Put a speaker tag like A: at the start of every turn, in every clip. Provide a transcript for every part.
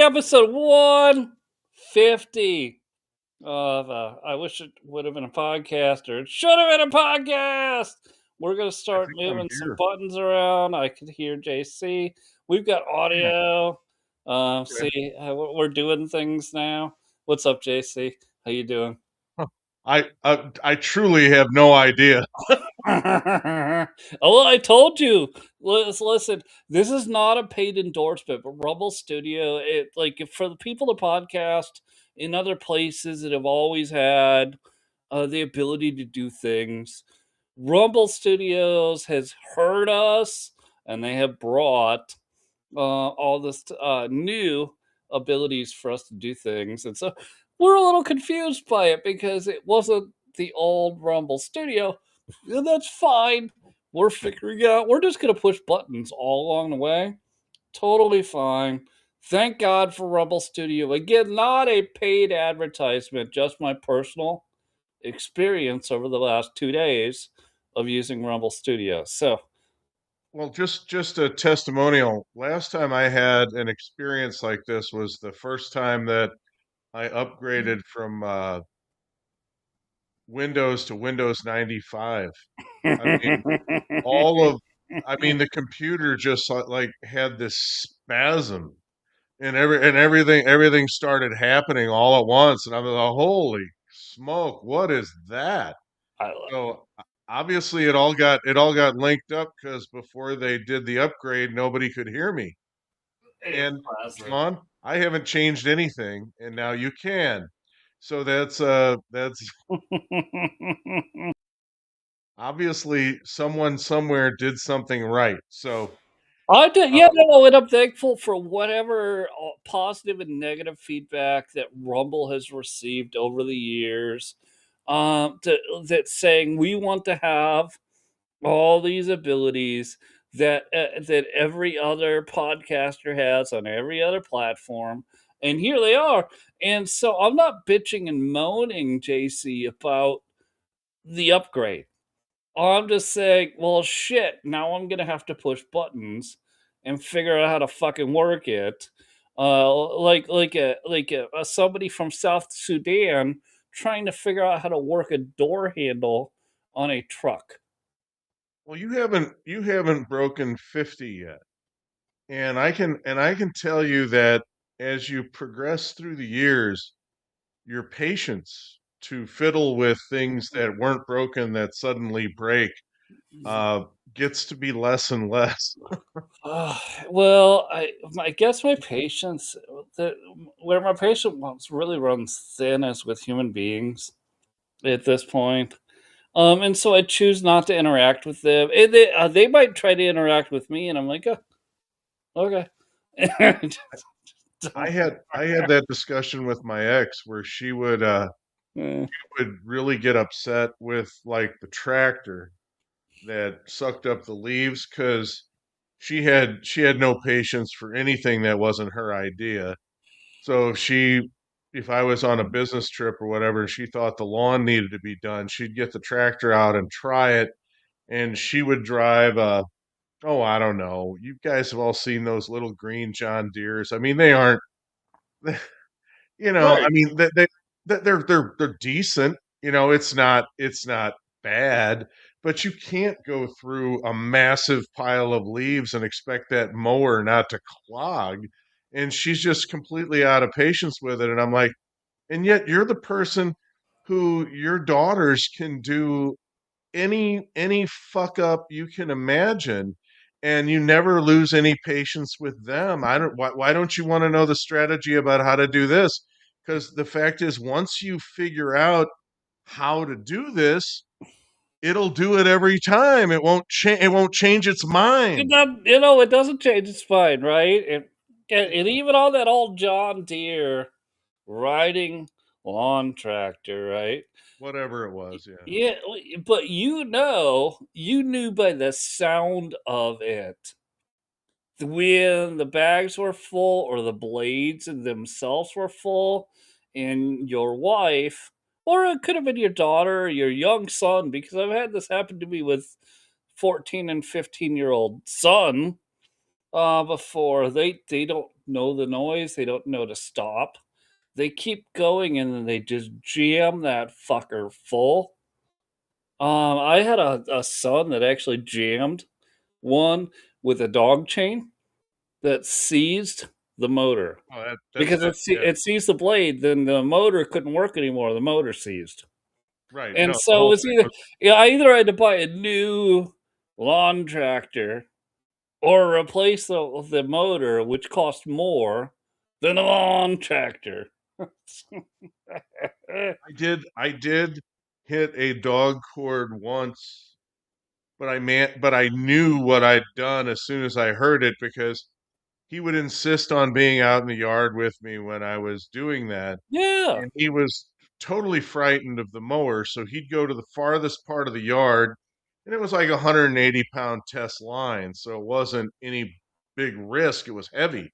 A: episode 150 of I wish it would have been a podcast or it should have been a podcast. We're going to
B: I
A: start
B: think I'm
A: moving some
B: here.
A: buttons around. I can hear JC. We've got
B: Yeah,
A: audio.
B: okay.
A: See, we're doing things now. What's up, JC? How you doing?
B: Huh. I truly have no idea.
A: Oh, well, I told you. Listen, this is not a paid endorsement, but Rumble Studio, it like for the people to podcast in other places that have always had the ability to do things. Rumble Studios has heard us, and they have brought all this new abilities for us to do things, and so we're a little confused by it because it wasn't the old Rumble Studio. And that's fine. We're figuring out. We're just gonna push buttons all along the way. Totally fine. Thank God for Rumble Studio. Again, not a paid advertisement, just my personal experience over the last 2 days of using Rumble Studio. So,
B: Well, just a testimonial. Last time I had an experience like this was the first time that I upgraded from Windows to Windows 95. I mean, all of I mean, the computer just like had this spasm and everything started happening all at once and I'm like, holy smoke, what is that?
A: I love
B: So obviously it all got linked up because before they did the upgrade, nobody could hear me.
A: it.
B: And
A: Classic.
B: Sean, I haven't changed anything, and now you can. So that's obviously someone somewhere did something right. So
A: I did,
B: uh,
A: yeah, no, and I'm thankful for whatever positive and negative feedback that Rumble has received over the years. That saying we want to have all these abilities that every other podcaster has on every other platform, and here they are. And so I'm not bitching and moaning, JC, about the upgrade. I'm just saying, well, shit. Now I'm gonna have to push buttons and figure out how to fucking work it. Like a somebody from South Sudan trying to figure out how to work a door handle on a truck.
B: well, you haven't broken 50 yet. And I can tell you that as you progress through the years, your patience to fiddle with things that weren't broken that suddenly break uh, gets to be less and less.
A: Uh, well, I guess my patience, the, where my patience really runs thin is with human beings at this point. And so I choose not to interact with them. And they might try to interact with me, and I'm like, oh, okay.
B: I had that discussion with my ex where
A: Eh,
B: she would really get upset with like the tractor that sucked up the leaves because she had no patience for anything that wasn't her idea. So if I was on a business trip or whatever, she thought the lawn needed to be done, she'd get the tractor out and try it, and she would drive oh, I don't know. You guys have all seen those little green John Deeres. I mean, they aren't, I
A: right.
B: mean, they're decent. It's not bad, but you can't go through a massive pile of leaves and expect that mower not to clog. And she's just completely out of patience with it. And I'm like, and yet you're the person who your daughters can do any fuck up you can imagine, and you never lose any patience with them. I don't why don't you want to know the strategy about how to do this? Because the fact is, once you figure out how to do this, it'll do it every time. It won't change its mind.
A: It doesn't change its fine, right? And even on that old John Deere riding lawn tractor, right?
B: Whatever it was, yeah.
A: Yeah, but you knew by the sound of it when the bags were full or the blades themselves were full, and your wife, or it could have been your daughter or your young son, because I've had this happen to me with 14 and 15-year-old son. before. They don't know the noise. They don't know to stop. They keep going and then they just jam that fucker full. I had a son that actually jammed one with a dog chain that seized the motor
B: Oh, that's
A: because
B: it. Yeah,
A: it seized the blade. Then the motor couldn't work anymore. The motor seized,
B: right.
A: and
B: No, the
A: so
B: whole
A: it's
B: thing
A: either
B: was
A: yeah, I either had to buy a new lawn tractor or replace the motor, which cost more than a lawn tractor.
B: I did hit a dog cord once, but I knew what I'd done as soon as I heard it because he would insist on being out in the yard with me when I was doing that,
A: Yeah,
B: and he was totally frightened of the mower, so he'd go to the farthest part of the yard, and it was like a 180-pound test line, so it wasn't any big risk, it was heavy.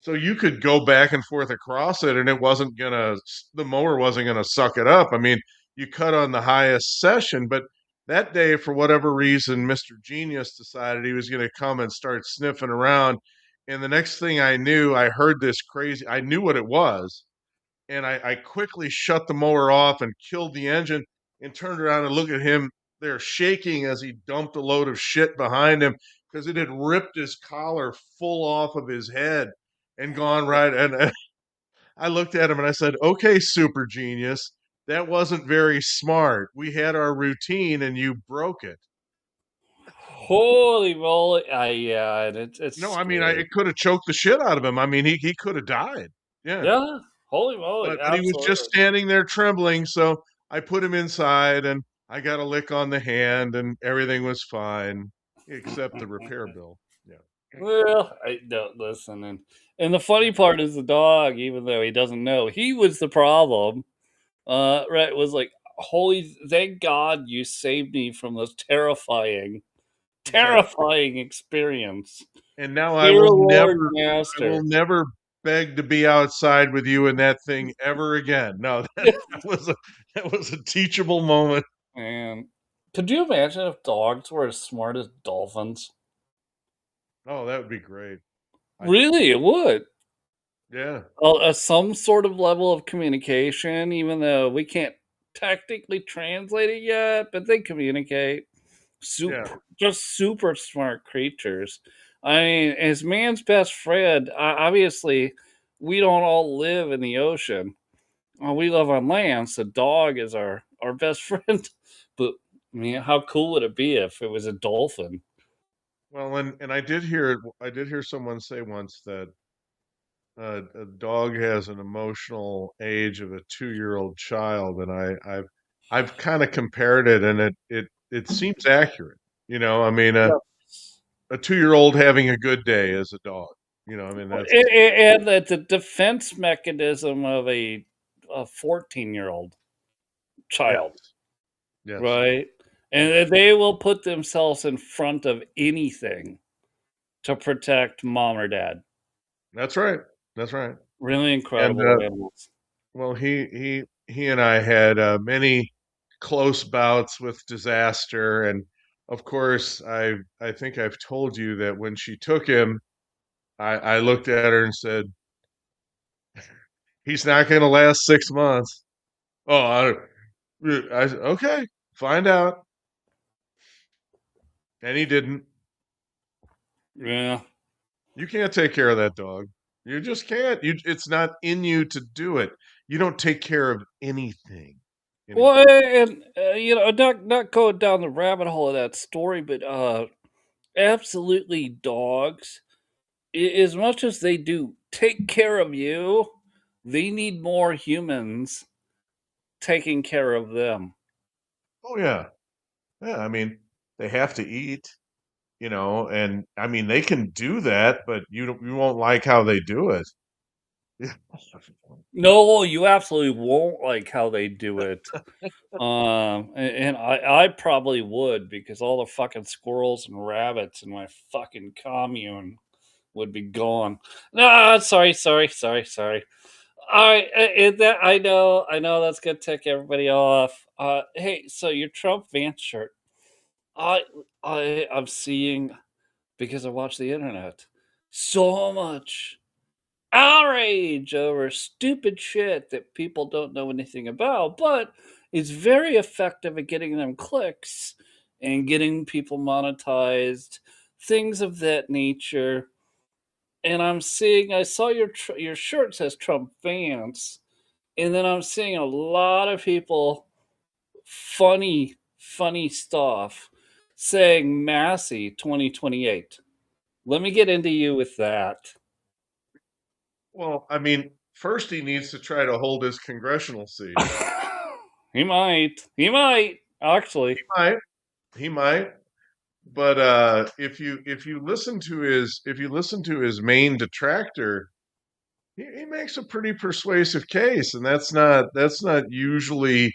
B: So you could go back and forth across it, and it wasn't gonna the mower wasn't gonna suck it up. I mean, you cut on the highest session, but that day, for whatever reason, Mr. Genius decided he was gonna come and start sniffing around. And the next thing I knew, I heard this crazy, I knew what it was, and I quickly shut the mower off and killed the engine and turned around and looked at him there shaking as he dumped a load of shit behind him because it had ripped his collar full off of his head and gone right. And I looked at him and I said, "Okay, super genius, that wasn't very smart. We had our routine and you broke it."
A: holy moly! Yeah, and it's
B: No, I mean,
A: scary.
B: it could have choked the shit out of him. I mean, he could have died. Yeah.
A: Yeah, holy moly!
B: But he was just
A: Absolutely.
B: standing there trembling, so I put him inside, and I got a lick on the hand, and everything was fine, except the repair bill. Yeah.
A: Well, I don't listen, and the funny part is the dog, even though he doesn't know, he was the problem. Right? Was like, holy, thank God you saved me from this
B: Exactly.
A: terrifying experience.
B: And now
A: Dear Lord
B: I will
A: Master.
B: never beg to be outside with you and that thing ever again. No, that was a teachable moment.
A: Man, could you imagine if dogs were as smart as dolphins?
B: Oh, that would be great. I
A: Really, it would.
B: Yeah,
A: Some sort of level of communication, even though we can't technically translate it yet, but they communicate.
B: yeah.
A: Just super smart creatures. I mean, as man's best friend, obviously, we don't all live in the ocean. We live on land, so dog is our best friend. But I mean, how cool would it be if it was a dolphin?
B: Well, and I did hear someone say once that a dog has an emotional age of a 2-year-old child, and I've kind of compared it, and it seems accurate. I mean,
A: Yes.
B: a 2-year-old having a good day is a dog. I mean that's
A: And the defense mechanism of a 14-year-old
B: yes,
A: child,
B: yes,
A: right?
B: yes.
A: And they will put themselves in front of anything to protect mom or dad.
B: That's right. That's right.
A: Really
B: And
A: incredible animals.
B: well, he and I had many close bouts with disaster, and of course, I think I've told you that when she took him, I looked at her and said, "He's not going to last 6 months." Oh, okay, find out, and he didn't.
A: Yeah.
B: You can't take care of that dog. You just can't. It's not in you to do it. You don't take care of anything.
A: Well,
B: Anything.
A: and not going down the rabbit hole of that story, but absolutely dogs. As much as they do take care of you, they need more humans taking care of them.
B: Oh yeah, yeah. I mean, they have to eat. And I mean they can do that, but you won't like how they do it. Yeah.
A: No, you absolutely won't like how they do it. And I probably would because all the fucking squirrels and rabbits in my fucking commune would be gone. No, sorry. I know that's gonna tick everybody off. Hey, so your Trump Vance shirt, I I'm seeing because I watch the internet. so much outrage over stupid shit that people don't know anything about, but it's very effective at getting them clicks and getting people monetized, things of that nature. And I saw your shirt says Trump fans, and then I'm seeing a lot of people funny stuff saying Massey 2028. Let me get into you with that.
B: Well, I mean, first he needs to try to hold his congressional seat.
A: He might. He might. Actually.
B: He might. He might. But if you listen to his main detractor, he makes a pretty persuasive case, and that's not usually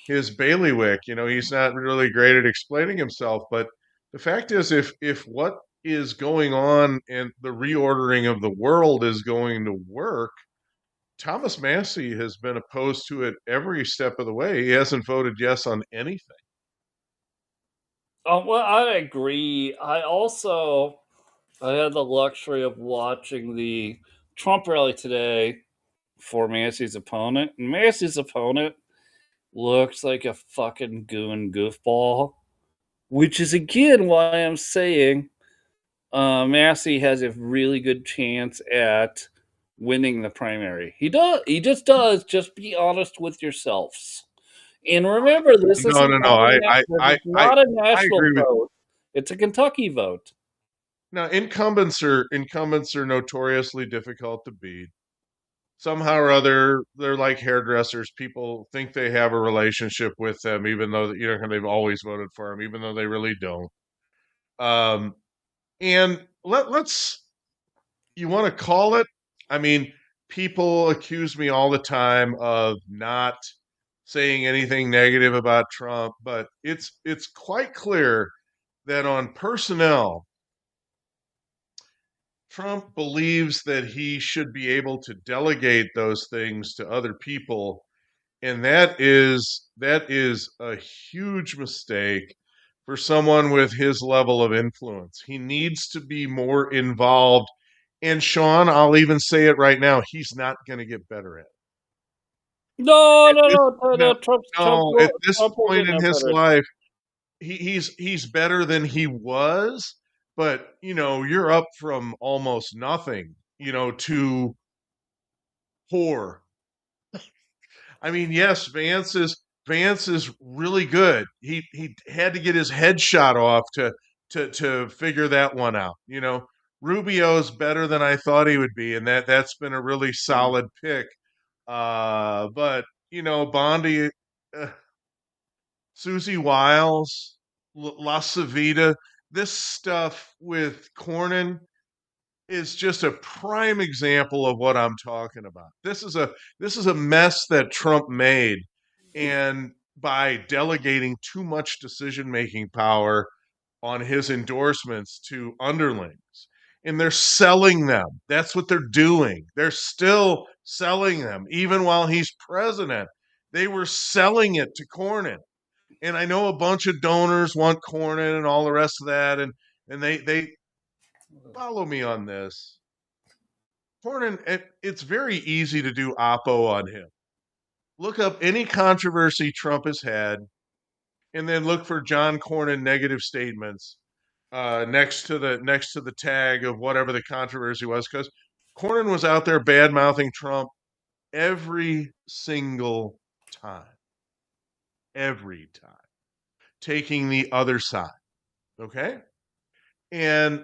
B: his bailiwick. He's not really great at explaining himself. But the fact is, if what is going on and the reordering of the world is going to work, Thomas Massey has been opposed to it every step of the way. He hasn't voted yes on anything.
A: Well, I agree. I had the luxury of watching the Trump rally today for Massey's opponent, and Massey's opponent looks like a fucking goon goofball, which is again why I'm saying Massey has a really good chance at winning the primary. He does. He just does. Just be honest with yourselves. And remember,
B: No, no, no.
A: this is not a
B: I
A: national
B: agree with you.
A: vote. It's a Kentucky vote.
B: Now, incumbents are notoriously difficult to beat. Somehow or other, they're like hairdressers. People think they have a relationship with them, even though they've always voted for them, even though they really don't. Um, and let's you want to call it? I mean, people accuse me all the time of not saying anything negative about Trump, but it's quite clear that on personnel, Trump believes that he should be able to delegate those things to other people, and that is a huge mistake for someone with his level of influence. He needs to be more involved. And Sean, I'll even say it right now, he's not going to get better at it.
A: No,
B: At
A: no,
B: this,
A: no, no,
B: no,
A: no.
B: no, at this
A: Trump will
B: point
A: get
B: in
A: no
B: his
A: better.
B: life, he's better than he was, but you're up from almost nothing, to poor. I mean, yes, Vance is really good. He had to get his head shot off to figure that one out. Rubio's better than I thought he would be, and that's been a really solid pick. But Bondi, uh, Susie Wiles, La Savita, this stuff with Cornyn is just a prime example of what I'm talking about. This is a mess that Trump made, and by delegating too much decision making power on his endorsements to underlings, and they're selling them. That's what they're doing. They're still selling them even while he's president. They were selling it to Cornyn, and I know a bunch of donors want Cornyn and all the rest of that, and they follow me on this. Cornyn, it's very easy to do oppo on him. Look up any controversy Trump has had, and then look for John Cornyn negative statements next to the tag of whatever the controversy was, because Cornyn was out there bad mouthing Trump every single time, every time, taking the other side. Okay, and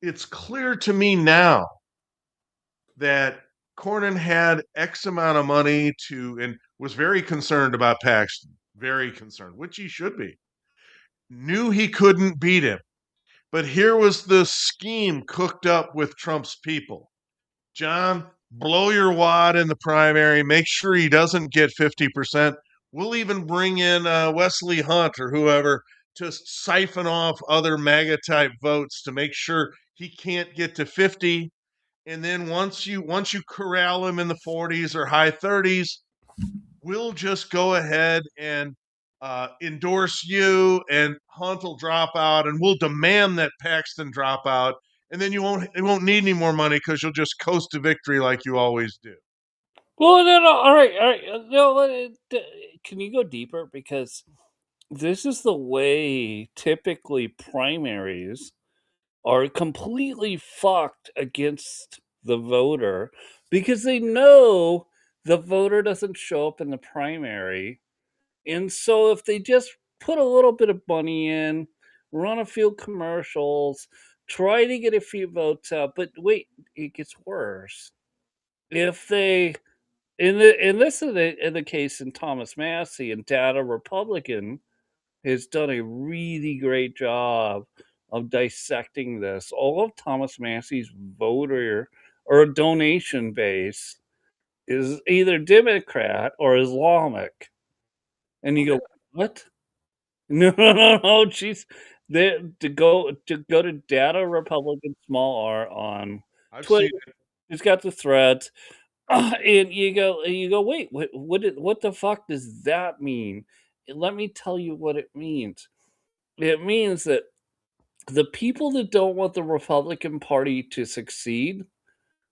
B: it's clear to me now that Cornyn had X amount of money and was very concerned about Paxton, very concerned, which he should be. Knew he couldn't beat him. But here was the scheme cooked up with Trump's people. John, blow your wad in the primary. Make sure he doesn't get 50%. We'll even bring in Wesley Hunt or whoever to siphon off other MAGA type votes to make sure he can't get to 50. And then once you corral him in the 40s or high 30s, we'll just go ahead and endorse you, and Hunt will drop out, and we'll demand that Paxton drop out, and then you won't need any more money because you'll just coast to victory like you always do.
A: Well, no, no, all right, all right. No, can you go deeper? Because this is the way typically primaries are completely fucked against the voter because they know the voter doesn't show up in the primary. And so if they just put a little bit of money in, run a few commercials, try to get a few votes out, but wait, it gets worse. If they in this in the case in Thomas Massey and Data Republican has done a really great job of dissecting this. All of Thomas Massey's voter or donation base is either Democrat or Islamic. And you go, what? No, no, no, no. She's there to go to Data Republican small R on
B: I've
A: Twitter.
B: seen it.
A: She's got the threads. And you go, wait, what the fuck does that mean? Let me tell you what it means. It means that the people that don't want the Republican Party to succeed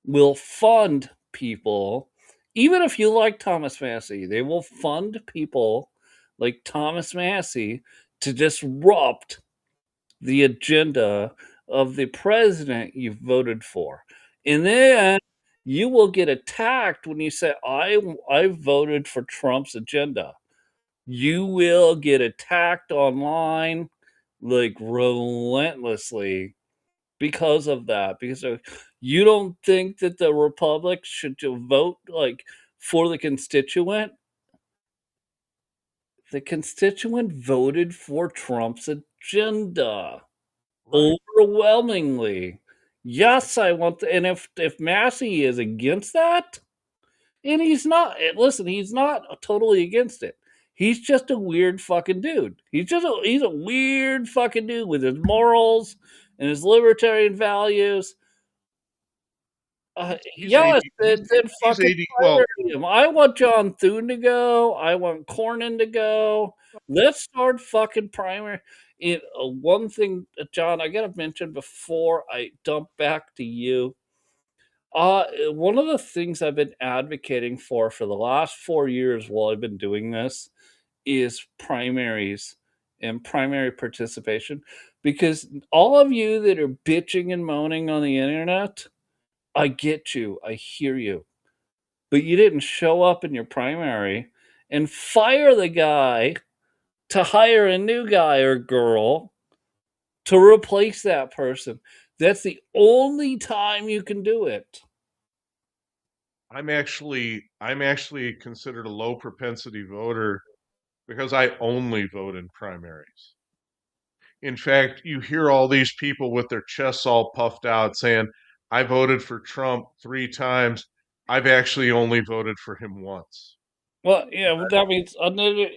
A: will fund people, even if you like Thomas Massey, they will fund people like Thomas Massey to disrupt the agenda of the president you voted for. And then you will get attacked when you say, I voted for Trump's agenda. You will get attacked online like relentlessly because of that. Because you don't think that the Republic should vote like for the constituent. The constituent voted for Trump's agenda
B: Right.
A: overwhelmingly. Yes, I want the, and if Massey is against that, and he's not, listen, he's not totally against it. He's just a weird fucking dude. He's a weird fucking dude with his morals and his libertarian values.
B: He's
A: Yes,
B: 80.
A: then
B: He's
A: fucking
B: 80. Well,
A: primary him. I want John Thune to go. I want Cornyn to go. Let's start fucking primary. One thing, John, I gotta mention before I dump back to you. One of the things I've been advocating for the last 4 years while I've been doing this is primaries and primary participation. Because all of you that are bitching and moaning on the internet, I get you. I hear you. But you didn't show up in your primary and fire the guy to hire a new guy or girl to replace that person. That's the only time you can do it.
B: I'm actually considered a low propensity voter because I only vote in primaries. In fact, you hear all these people with their chests all puffed out saying, I voted for Trump 3 times. I've actually only voted for him once.
A: Well, yeah, well, that means another.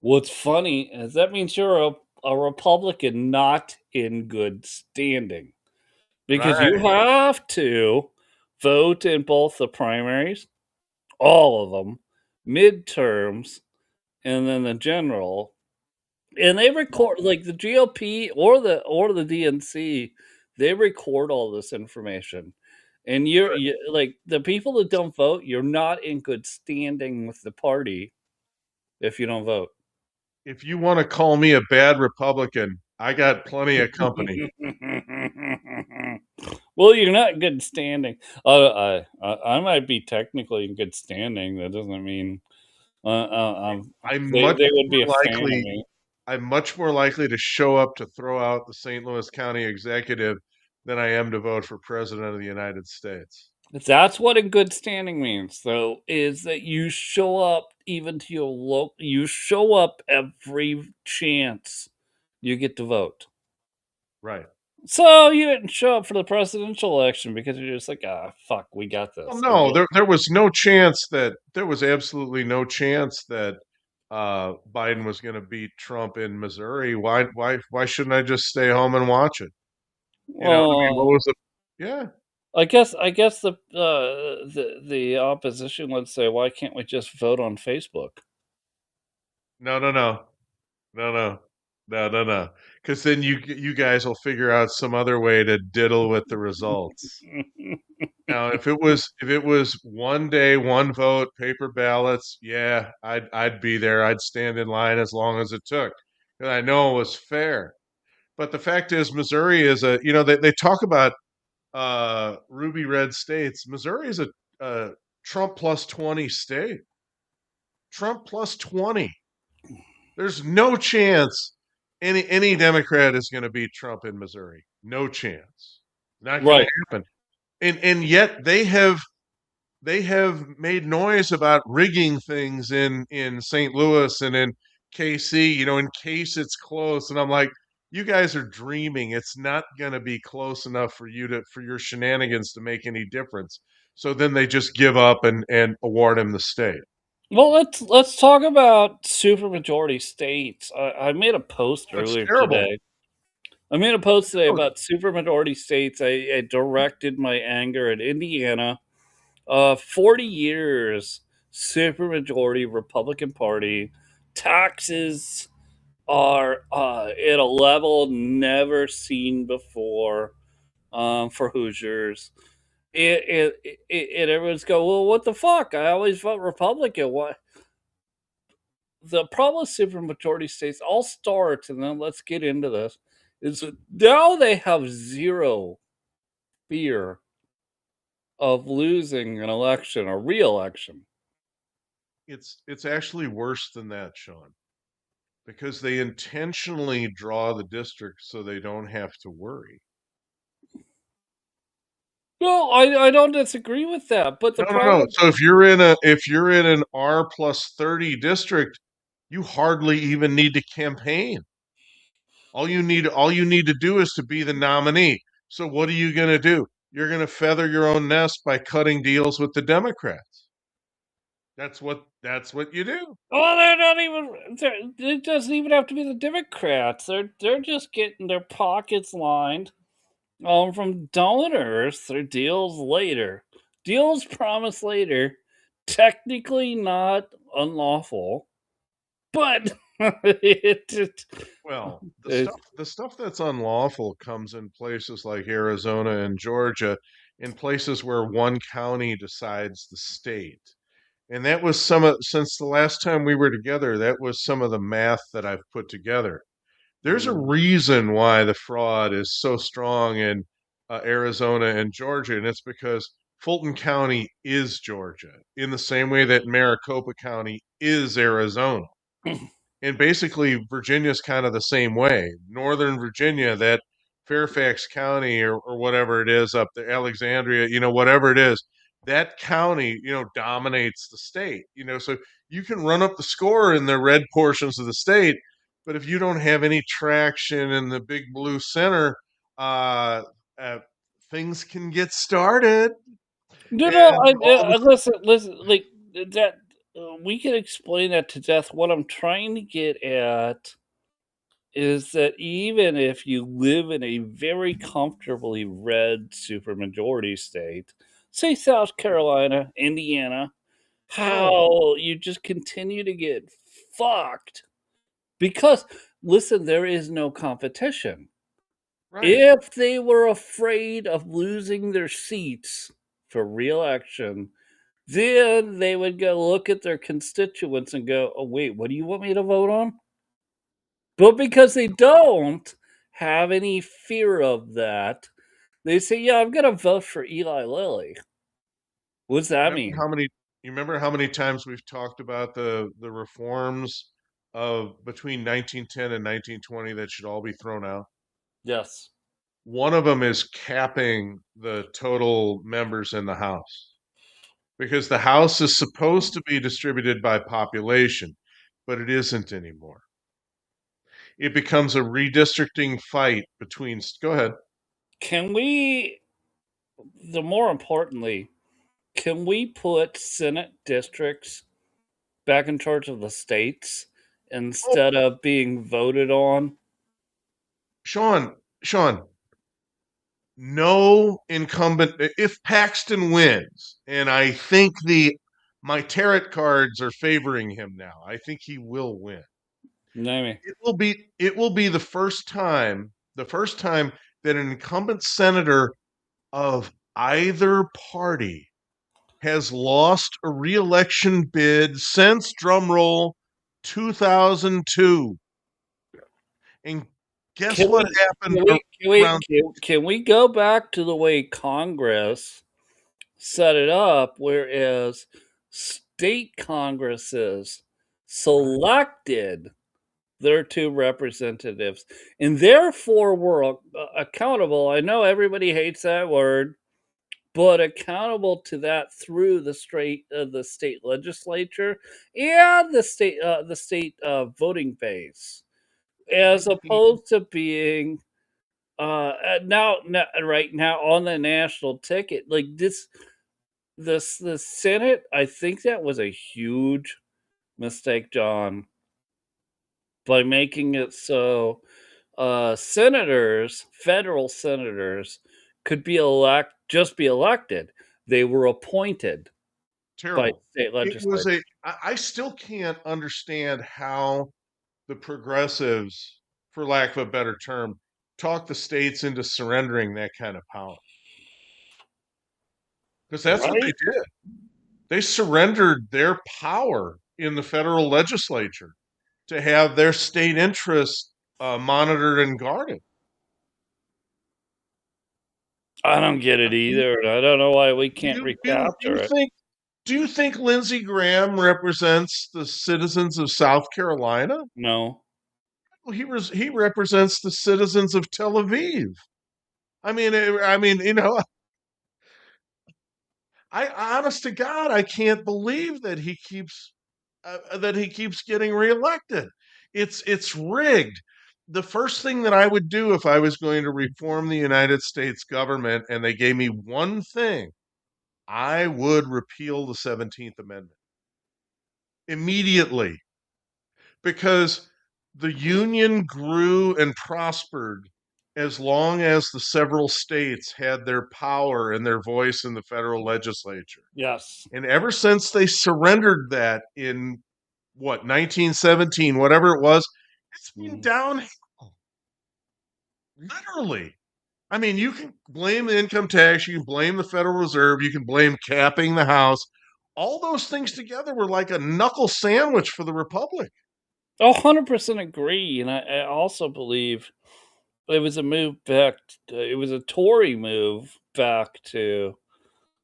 A: What's funny is that means you're a Republican not in good standing because you
B: Right.
A: have to vote in both the primaries, all of them, midterms, and then the general. And they record like the GOP or the DNC, they record all this information. And you like the people that don't vote, you're not in good standing with the party if you don't vote.
B: If you want to call me a bad Republican, I got plenty of company.
A: Well, you're not in good standing. I might be technically in good standing. That doesn't mean
B: I'm much
A: they would be a
B: more
A: fan of
B: likely
A: me.
B: I'm much more likely to show up to throw out the St. Louis County executive than I am to vote for president of the United States.
A: That's what in good standing means, though, is that you show up even to your local. You show up every chance you get to vote.
B: Right.
A: So you didn't show up for the presidential election because you're just like, ah, fuck, we got
B: Well,
A: this.
B: no, there was no chance that there was absolutely no chance that Biden was going to beat Trump in Missouri. Why shouldn't I just stay home and watch it? You know, I mean, what
A: Well,
B: was the yeah?
A: I guess the opposition would say, why can't we just vote on Facebook?
B: No, no, no, no, no. No, no, no. Because then you guys will figure out some other way to diddle with the results. Now, if it was 1 day, one vote, paper ballots, yeah, I'd be there. I'd stand in line as long as it took. And I know it was fair. But the fact is, Missouri is they talk about ruby red states. Missouri is a Trump plus 20 state. Trump plus 20. There's no chance any Democrat is going to beat Trump in Missouri. No chance. Not going to
A: Right.
B: happen. And yet they have made noise about rigging things in St. Louis and in KC, in case it's close. And I'm like, you guys are dreaming. It's not going to be close enough for your shenanigans to make any difference. So then they just give up and award him the state.
A: Well, let's talk about supermajority states. I made a post
B: That's
A: earlier
B: terrible.
A: today. I made a post today
B: Oh,
A: about supermajority states. I directed my anger at Indiana. 40 years, supermajority Republican Party. Taxes are at a level never seen before for Hoosiers. Everyone's go, well, what the fuck? I always vote Republican. What? The problem with supermajority states, I'll start and then let's get into this, is that now they have zero fear of losing an election, a re-election.
B: it's actually worse than that, Sean, because they intentionally draw the district so they don't have to worry.
A: Well, I don't disagree with that, but the
B: No, no, no.
A: problem,
B: So if you're in an R plus 30 district, you hardly even need to campaign. All you need to do is to be the nominee. So what are you going to do? You're going to feather your own nest by cutting deals with the Democrats. That's what you do.
A: oh, they're not even. It doesn't even have to be the Democrats. They're just getting their pockets lined from donors. Their deals later, deals promised later. Technically not unlawful, but it
B: Well, the
A: it,
B: stuff the stuff that's unlawful comes in places like Arizona and Georgia, in places where one county decides the state. And that was since the last time we were together, that was some of the math that I've put together. There's a
A: mm,
B: reason why the fraud is so strong in Arizona and Georgia, and it's because Fulton County is Georgia, in the same way that Maricopa County is Arizona. And basically, Virginia's kind of the same way. Northern Virginia, that Fairfax County or whatever it is up there, Alexandria, whatever it is, that county, dominates the state. So you can run up the score in the red portions of the state, but if you don't have any traction in the big blue center, uh, uh things can get started.
A: no, no.
B: And all the
A: Listen. Like that, we can explain that to death. What I'm trying to get at is that even if you live in a very comfortably red supermajority state, say South Carolina, Indiana,
B: oh,
A: how you just continue to get fucked because, listen, there is no competition.
B: right.
A: If they were afraid of losing their seats for reelection, then they would go look at their constituents and go, oh, wait, what do you want me to vote on? But because they don't have any fear of that, they say, "Yeah, I'm gonna vote for Eli Lilly." What's that
B: Remember
A: mean?
B: how many you remember how many times we've talked about the reforms of between 1910 and 1920 that should all be thrown out?
A: Yes.
B: One of them is capping the total members in the House because the House is supposed to be distributed by population, but it isn't anymore. It becomes a redistricting fight between. Go ahead.
A: Can we, the more importantly, can we put Senate districts back in charge of the states
B: Oh,
A: instead of being voted on?
B: Sean, no incumbent. If Paxton wins, and I think the my tarot cards are favoring him now, I think he will win.
A: Maybe.
B: It will be the first time that an incumbent senator of either party has lost a reelection bid since drumroll 2002. And guess
A: Can
B: what
A: we
B: happened around
A: can we go back to the way Congress set it up, whereas state congresses selected their two representatives and therefore were accountable. I know everybody hates that word, but accountable to that through the state legislature and the state voting base, as opposed to being now right now on the national ticket like the Senate. I think that was a huge mistake, John, by making it so senators, federal senators, could be elected. They were appointed by
B: terrible.
A: state
B: It was
A: legislatures.
B: I still can't understand how the progressives, for lack of a better term, talk the states into surrendering that kind of power. Because that's what they
A: Right?
B: did. They surrendered their power in the federal legislature to have their state interests monitored and guarded.
A: I don't get
B: I
A: it
B: mean,
A: either, and I don't know why we
B: do
A: can't
B: you do you, do
A: recapture
B: you
A: it.
B: think do you think Lindsey Graham represents the citizens of South Carolina?
A: No.
B: Well, he represents the citizens of Tel Aviv. I mean, I honest to God, I can't believe that he keeps getting reelected. It's rigged. The first thing that I would do if I was going to reform the United States government and they gave me one thing, I would repeal the 17th Amendment immediately because the Union grew and prospered as long as the several states had their power and their voice in the federal legislature.
A: Yes.
B: And ever since they surrendered that in 1917, whatever it was, it's been
A: Mhm.
B: downhill, literally. I mean, you can blame the income tax, you can blame the Federal Reserve, you can blame capping the House. All those things together were like a knuckle sandwich for the Republic.
A: Oh, 100% agree, and I also believe it was a move back it was a Tory move back to,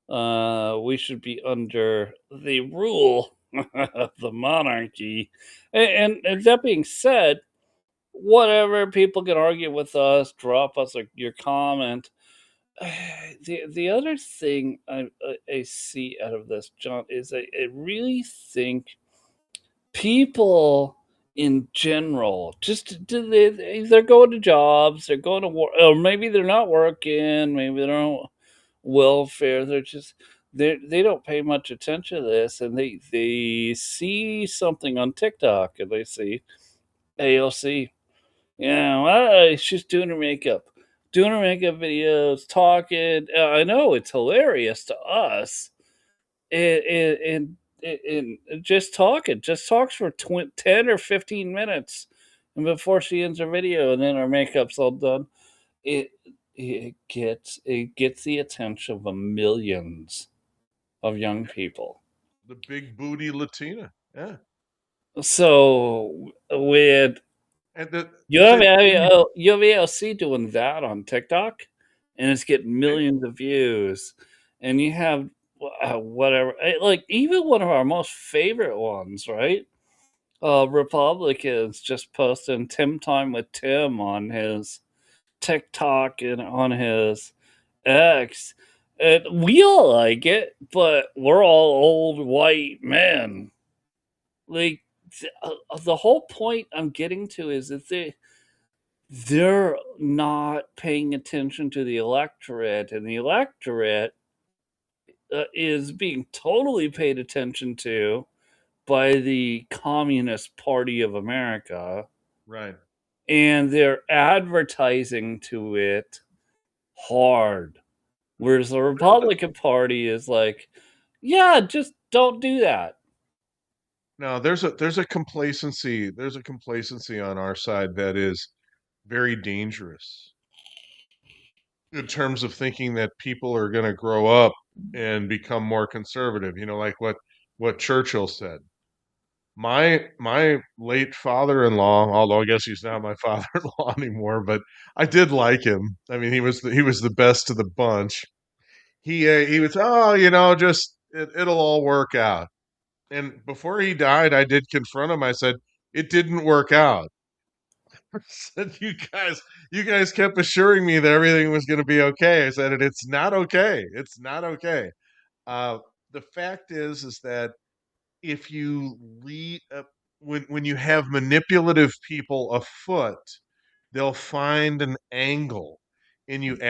A: we should be under the rule of the monarchy, and that being said, whatever, people can argue with us, drop us your comment. The other thing I see out of this, John, is I really think people in general they're going to jobs, they're going to work, or maybe they're not working, maybe they're on welfare. They don't pay much attention to this, and they see something on TikTok and they see AOC. Yeah, well, she's doing her makeup videos, talking. I know it's hilarious to us, and just talks for 10 or 15 minutes, and before she ends her video, and then her makeup's all done, it it gets the attention of millions of young people.
B: The big booty Latina. Yeah.
A: So with
B: And the
A: you have
B: thing,
A: You have AOC doing that on TikTok, and it's getting millions of views, and you have whatever, like even one of our most favorite ones, right? Republicans just posting Tim Time with Tim on his TikTok and on his X. And we all like it, but we're all old white men. Like the whole point I'm getting to is that they're not paying attention to the electorate, and the electorate is being totally paid attention to by the Communist Party of America,
B: right.
A: and they're advertising to it hard. Whereas the Republican Party is like, yeah, just don't do that.
B: No, there's a complacency. There's a complacency on our side that is very dangerous in terms of thinking that people are going to grow up and become more conservative. You know, like what Churchill said. My late father-in-law, although I guess he's not my father-in-law anymore, but I did like him. I mean, he was the best of the bunch. He was, oh, just it'll all work out. And before he died, I did confront him. I said, it didn't work out. I said, you guys kept assuring me that everything was going to be okay. I said, it's not okay. It's not okay. Uh, the fact is that if you lead when you have manipulative people afoot, they'll find an angle in you